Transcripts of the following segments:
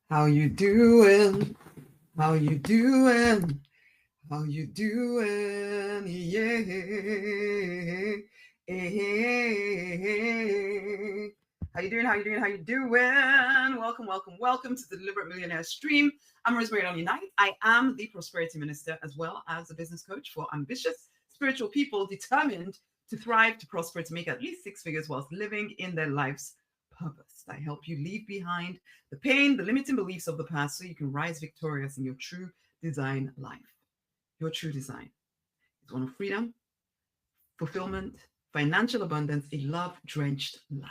How you doing? How you doing? How you doing? Yeah. Hey. How you doing? How you doing? How you doing? Welcome to the Deliberate Millionaire Stream. I'm Rosemary Unite. I am the Prosperity Minister as well as a business coach for ambitious spiritual people determined to thrive, to prosper, to make at least six figures whilst living in their life's purpose. I help you leave behind the pain, the limiting beliefs of the past so you can rise victorious in your true design life. Your true design is one of freedom, fulfillment, financial abundance, a love drenched life.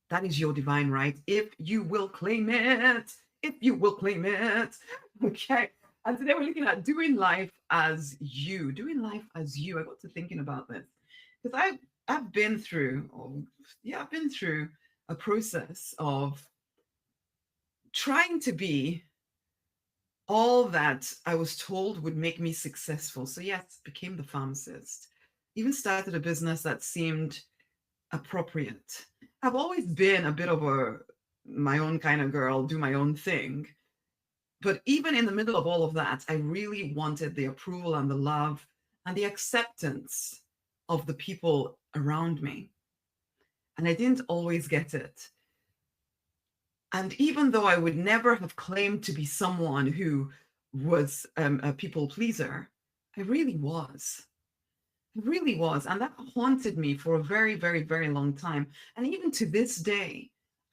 That is your divine right if you will claim it. If you will claim it. Okay. And today we're looking at doing life as you. Doing life as you. I got to thinking about this because I've been through, I've been through a process of trying to be all that I was told would make me successful. So yes, became the pharmacist. Even started a business that seemed appropriate. I've always been a bit of my own kind of girl, do my own thing. But even in the middle of all of that, I really wanted the approval and the love and the acceptance of the people around me. And I didn't always get it. And even though I would never have claimed to be someone who was a people pleaser, I really was. I really was. And that haunted me for a very, very, very long time. And even to this day,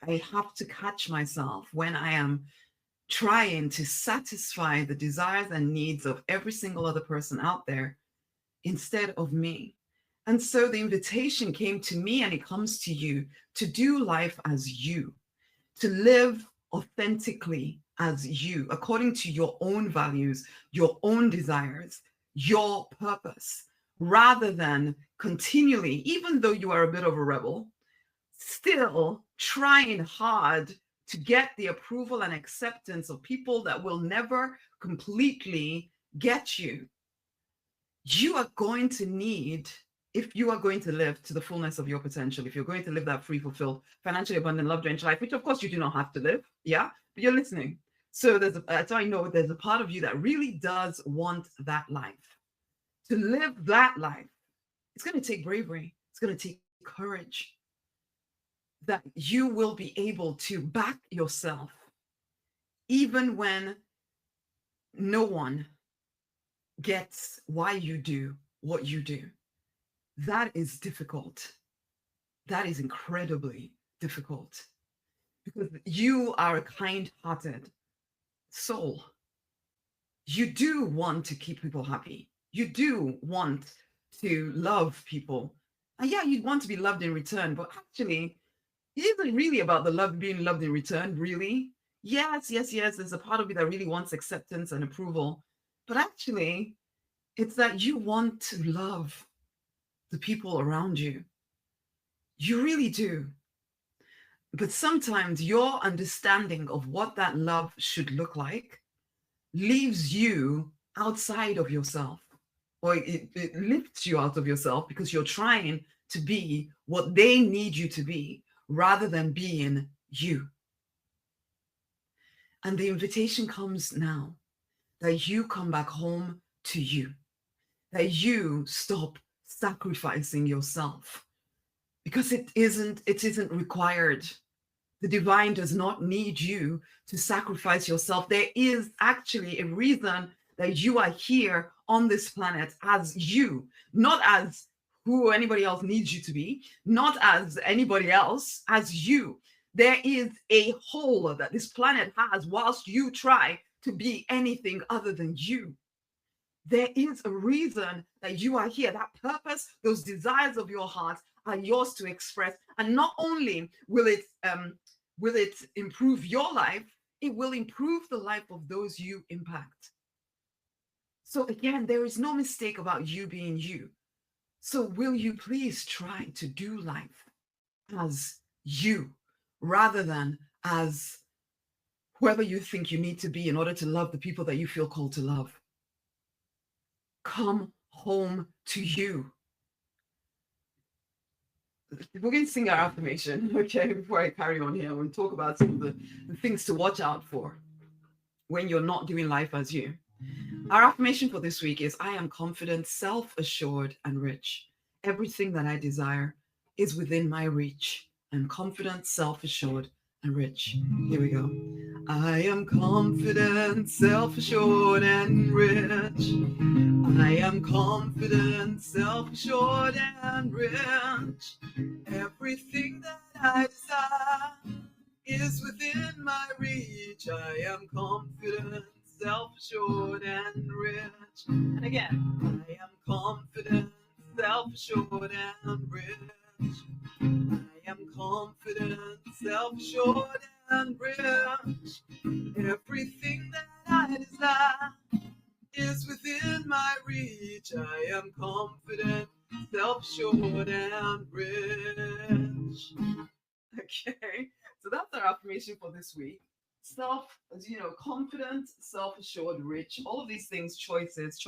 I have to catch myself when I am trying to satisfy the desires and needs of every single other person out there instead of me. And so the invitation came to me, and it comes to you, to do life as you, to live authentically as you, according to your own values, your own desires, your purpose, rather than continually, even though you are a bit of a rebel, still trying hard to get the approval and acceptance of people that will never completely get you. You are going to need, if you are going to live to the fullness of your potential, if you're going to live that free, fulfilled, financially abundant, love-drenched life, which of course you do not have to live, yeah, but you're listening. So so I know there's a part of you that really does want that life. To live that life, it's going to take bravery. It's going to take courage. That you will be able to back yourself, even when no one gets why you do what you do. That is difficult. That is incredibly difficult because you are a kind-hearted soul. You do want to keep people happy. You do want to love people. And yeah, you'd want to be loved in return, but actually, it isn't really about the love being loved in return, really. Yes, there's a part of you that really wants acceptance and approval. But actually, it's that you want to love the people around you. You really do. But sometimes your understanding of what that love should look like leaves you outside of yourself, or it lifts you out of yourself because you're trying to be what they need you to be rather than being you. And the invitation comes now that you come back home to you, that you stop sacrificing yourself because it isn't required. The divine does not need you to sacrifice yourself. There is actually a reason that you are here on this planet as you, not as who anybody else needs you to be, not as anybody else, as you. There is a hole that this planet has whilst you try to be anything other than you. There is a reason that you are here. That purpose, those desires of your heart are yours to express. And not only will it improve your life, it will improve the life of those you impact. So again, there is no mistake about you being you. So will you please try to do life as you rather than as whoever you think you need to be in order to love the people that you feel called to love? Come home to you. we're going to sing our affirmation, okay, before I carry on here. We'll talk about some of the things to watch out for when you're not doing life as you. Our affirmation for this week is I am confident, self assured, and rich. Everything that I desire is within my reach. I'm confident, self assured, and rich. Here we go. I am confident, self assured, and rich. I am confident, self assured, and rich. Everything that I desire is within my reach. I am confident, self-assured, and rich. And again, I am confident, self-assured, and rich. I am confident, self-assured, and rich. Everything that I desire is within my reach. I am confident, self-assured, and rich. Okay, so that's our affirmation for this week. Confident, self assured, rich, all of these things, choices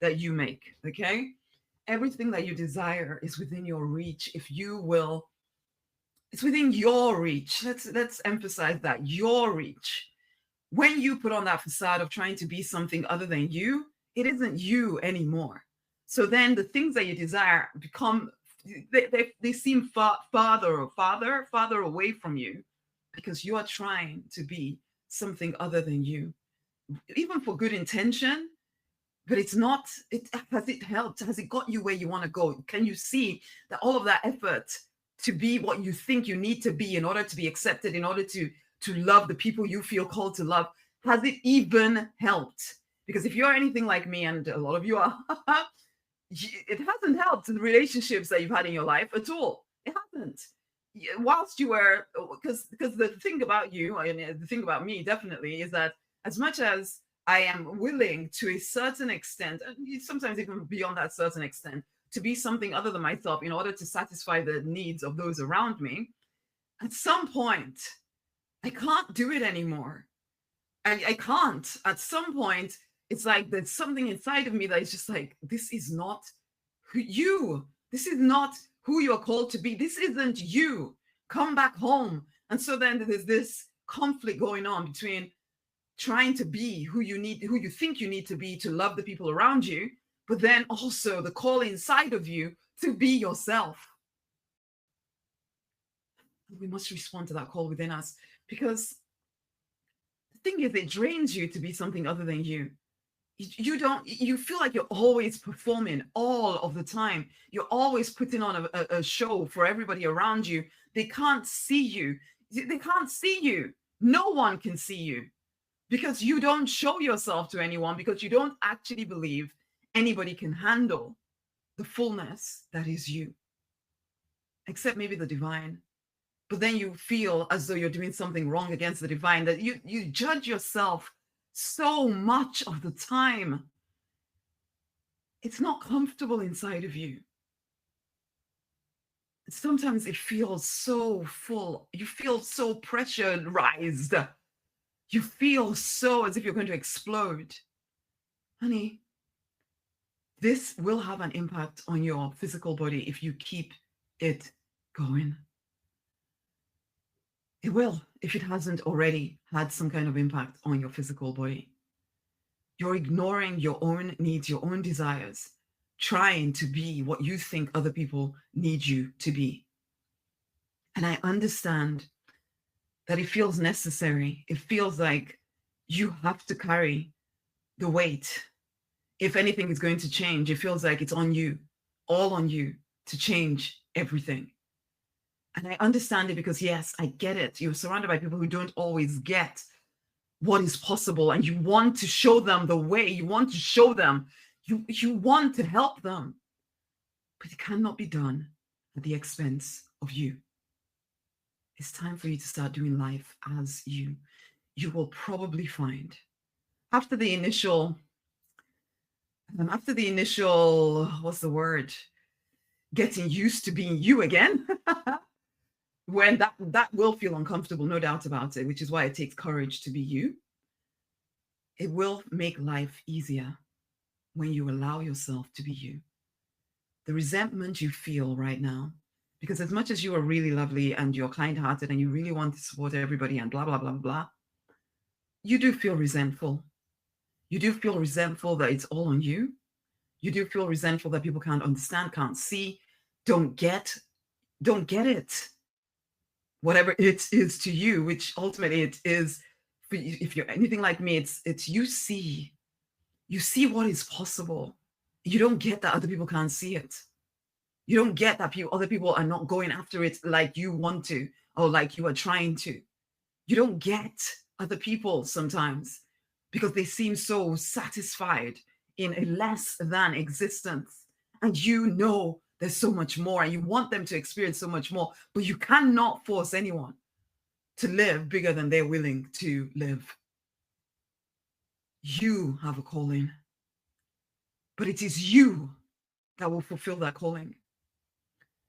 that you make. Okay, everything that you desire is within your reach. If you will, it's within your reach. Let's emphasize that, your reach. When you put on that facade of trying to be something other than you, it isn't you anymore. So then the things that you desire become, they seem farther away from you because you are trying to be something other than you, even for good intention. But it's not, it has it helped? Has it got you where you want to go? Can you see that all of that effort to be what you think you need to be in order to be accepted, in order to love the people you feel called to love, has it even helped? Because if you're anything like me, and a lot of you are, it hasn't helped the relationships that you've had in your life at all. It hasn't. Whilst you were, because the thing about you, and the thing about me definitely, is that as much as I am willing to a certain extent, and sometimes even beyond that certain extent, to be something other than myself in order to satisfy the needs of those around me, at some point, I can't do it anymore. I can't. At some point, it's like there's something inside of me that is just like, this is not you. This is not who you're called to be. This isn't you. Come back home. And so then there's this conflict going on between trying to be who you think you need to be to love the people around you, but then also the call inside of you to be yourself. We must respond to that call within us, because the thing is, it drains you to be something other than you. You feel like you're always performing all of the time. You're always putting on a show for everybody around you. They can't see you. They can't see you. No one can see you because you don't show yourself to anyone, because you don't actually believe anybody can handle the fullness that is you, except maybe the divine. But then you feel as though you're doing something wrong against the divine, that you judge yourself so much of the time. It's not comfortable inside of you. Sometimes it feels so full. You feel so pressurized. You feel so as if you're going to explode. Honey, this will have an impact on your physical body if you keep it going. It will, if it hasn't already had some kind of impact on your physical body. You're ignoring your own needs, your own desires, trying to be what you think other people need you to be. And I understand that it feels necessary. It feels like you have to carry the weight. If anything is going to change, it feels like it's on you, all on you, to change everything. And I understand it because, yes, I get it. You're surrounded by people who don't always get what is possible, and you want to show them the way. You want to show them, you want to help them, but it cannot be done at the expense of you. It's time for you to start doing life as you. You will probably find after the initial, what's the word? Getting used to being you again. When that will feel uncomfortable, no doubt about it, which is why it takes courage to be you. It will make life easier when you allow yourself to be you. The resentment you feel right now, Because as much as you are really lovely and you're kind-hearted and you really want to support everybody and blah, blah, blah, blah, you do feel resentful. You do feel resentful that it's all on you. You do feel resentful that people can't understand, can't see, don't get it. Whatever it is to you, which ultimately it is for you, if you're anything like me, it's you see what is possible. You don't get that other people can't see it. You don't get that other people are not going after it like you want to or like you are trying to. You don't get other people sometimes because they seem so satisfied in a less than existence. And you know there's so much more and you want them to experience so much more, but you cannot force anyone to live bigger than they're willing to live. You have a calling, but it is you that will fulfill that calling.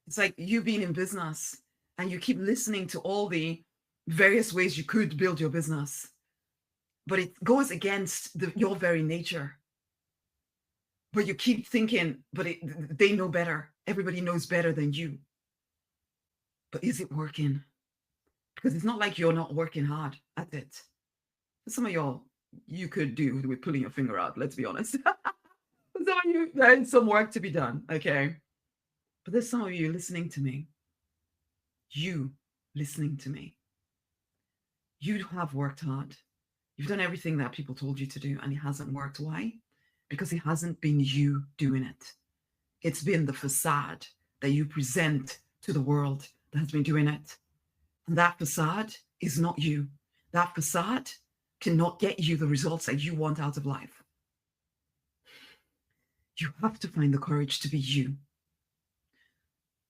It's like you being in business and you keep listening to all the various ways you could build your business, but it goes against your very nature. But you keep thinking, but they know better. Everybody knows better than you. But is it working? Because it's not like you're not working hard at it. Some of y'all, you could do with pulling your finger out, let's be honest. Some of you, there's some work to be done, okay? But there's some of you listening to me. You listening to me. You have worked hard. You've done everything that people told you to do, and it hasn't worked. Why? Because it hasn't been you doing it. It's been the facade that you present to the world that has been doing it. And that facade is not you. That facade cannot get you the results that you want out of life. You have to find the courage to be you.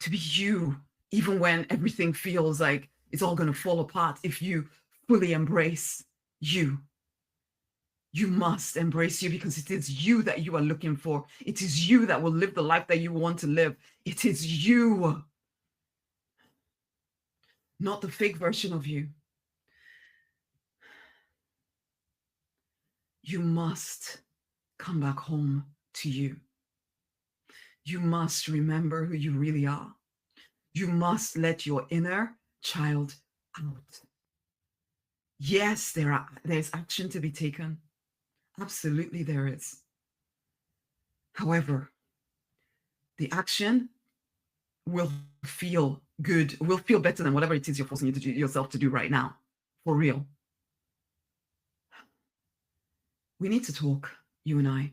To be you, even when everything feels like it's all going to fall apart. If you fully embrace you, you must embrace you, because it is you that you are looking for. It is you that will live the life that you want to live. It is you, not the fake version of you. You must come back home to you. You must remember who you really are. You must let your inner child out. Yes, there's action to be taken. Absolutely there is. However, the action will feel good, will feel better than whatever it is you're forcing yourself to do right now. For real. We need to talk, you and I.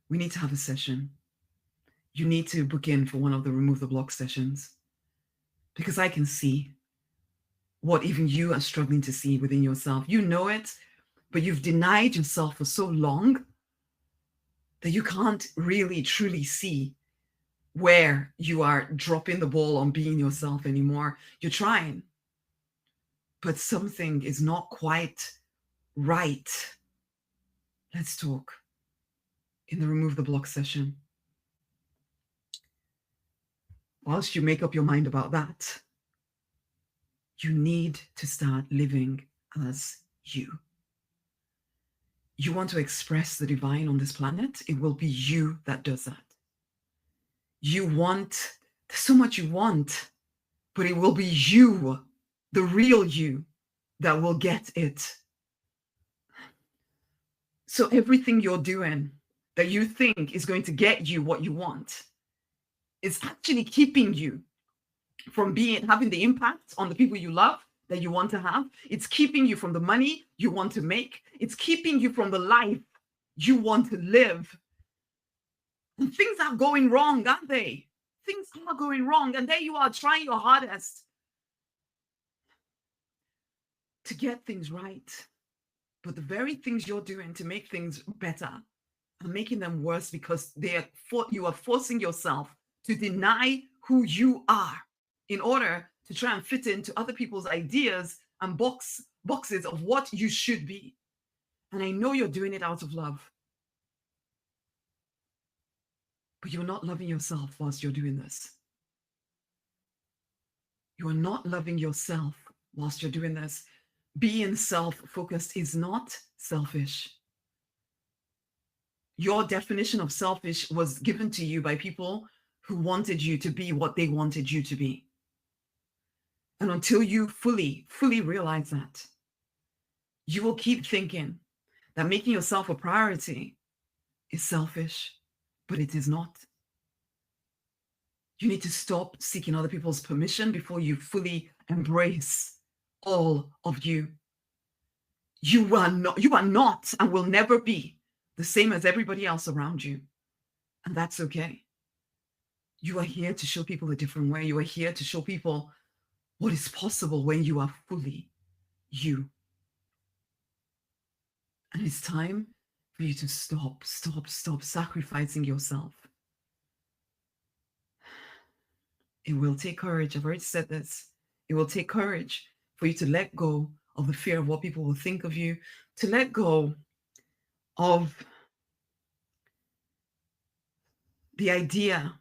We need to have a session. You need to book in for one of the Remove the Block sessions, because I can see what even you are struggling to see within yourself. You know it, but you've denied yourself for so long that you can't really truly see where you are dropping the ball on being yourself anymore. You're trying, but something is not quite right. Let's talk in the Remove the Block session. Whilst you make up your mind about that, you need to start living as you. You want to express the divine on this planet, it will be you that does that. You want, there's so much you want, but it will be you, the real you, that will get it. So everything you're doing that you think is going to get you what you want is actually keeping you from having the impact on the people you love that you want to have. It's keeping you from the money you want to make. It's keeping you from the life you want to live. And things are going wrong, aren't they? Things are going wrong. And there you are trying your hardest to get things right. But the very things you're doing to make things better are making them worse, because you are forcing yourself to deny who you are in order to try and fit into other people's ideas and boxes of what you should be. And I know you're doing it out of love, but you're not loving yourself whilst you're doing this. You are not loving yourself whilst you're doing this. Being self-focused is not selfish. Your definition of selfish was given to you by people who wanted you to be what they wanted you to be. And until you fully realize that, you will keep thinking that making yourself a priority is selfish, but it is not. You need to stop seeking other people's permission before you fully embrace all of you. You are not and will never be the same as everybody else around you. And that's okay. You are here to show people a different way. You are here to show people what is possible when you are fully you. And it's time for you to stop sacrificing yourself. It will take courage. I've already said this. It will take courage for you to let go of the fear of what people will think of you, to let go of the idea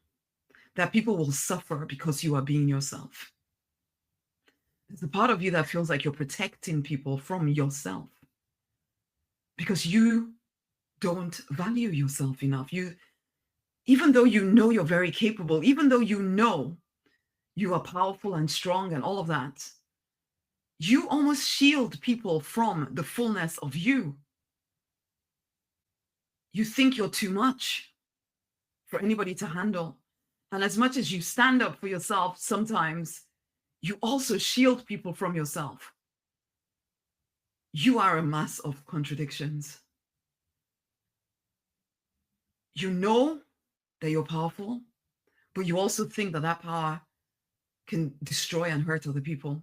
that people will suffer because you are being yourself. There's a part of you that feels like you're protecting people from yourself because you don't value yourself enough. Even though you know you're very capable, even though you know you are powerful and strong and all of that, you almost shield people from the fullness of you. You think you're too much for anybody to handle. And as much as you stand up for yourself, sometimes you also shield people from yourself. You are a mass of contradictions. You know that you're powerful, but you also think that that power can destroy and hurt other people.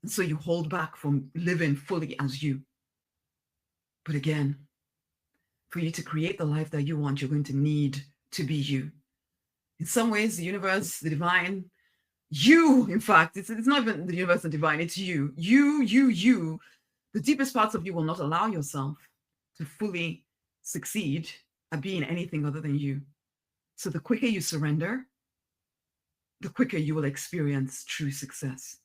And so you hold back from living fully as you. But again, for you to create the life that you want, you're going to need to be you. In some ways, the universe, the divine, you, in fact, it's not even the universe and divine, it's you. You. The deepest parts of you will not allow yourself to fully succeed at being anything other than you. So the quicker you surrender, the quicker you will experience true success.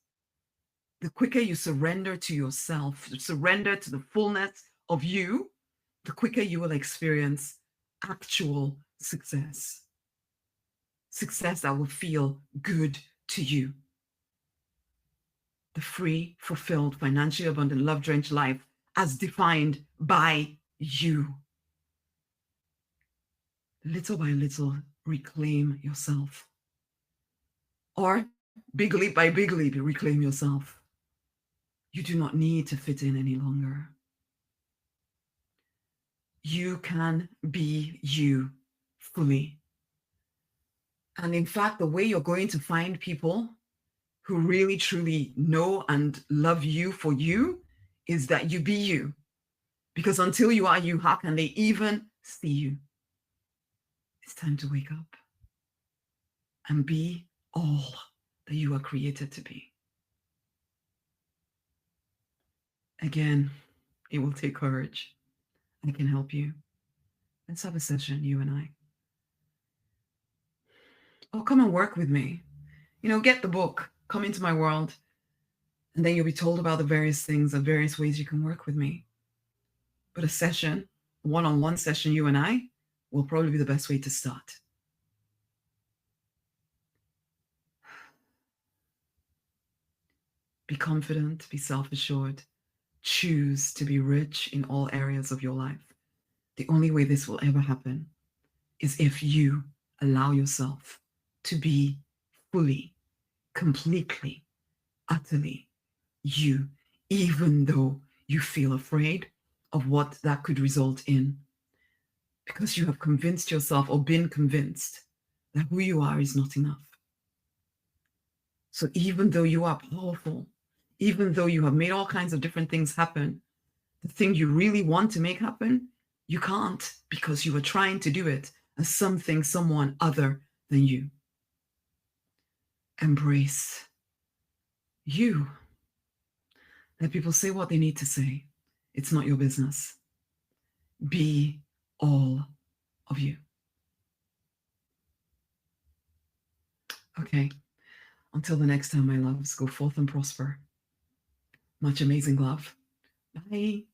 The quicker you surrender to yourself, surrender to the fullness of you, the quicker you will experience actual success. Success that will feel good to you. The free, fulfilled, financially abundant, love-drenched life as defined by you. Little by little, reclaim yourself. Or big leap by big leap, reclaim yourself. You do not need to fit in any longer. You can be you fully. And in fact, the way you're going to find people who really truly know and love you for you is that you be you. Because until you are you, how can they even see you? It's time to wake up and be all that you are created to be. Again, it will take courage. I can help you. Let's have a session, you and I. Oh, come and work with me. Get the book, come into my world, and then you'll be told about the various things, the various ways you can work with me. But a session, one-on-one session, you and I, will probably be the best way to start. Be confident, be self-assured. Choose to be rich in all areas of your life. The only way this will ever happen is if you allow yourself to be fully, completely, utterly you, even though you feel afraid of what that could result in. Because you have convinced yourself or been convinced that who you are is not enough. So even though you are powerful, even though you have made all kinds of different things happen, the thing you really want to make happen, you can't because you are trying to do it as something, someone other than you. Embrace you. Let people say what they need to say. It's not your business. Be all of you. Okay. Until the next time, my loves, go forth and prosper. Much amazing love. Bye.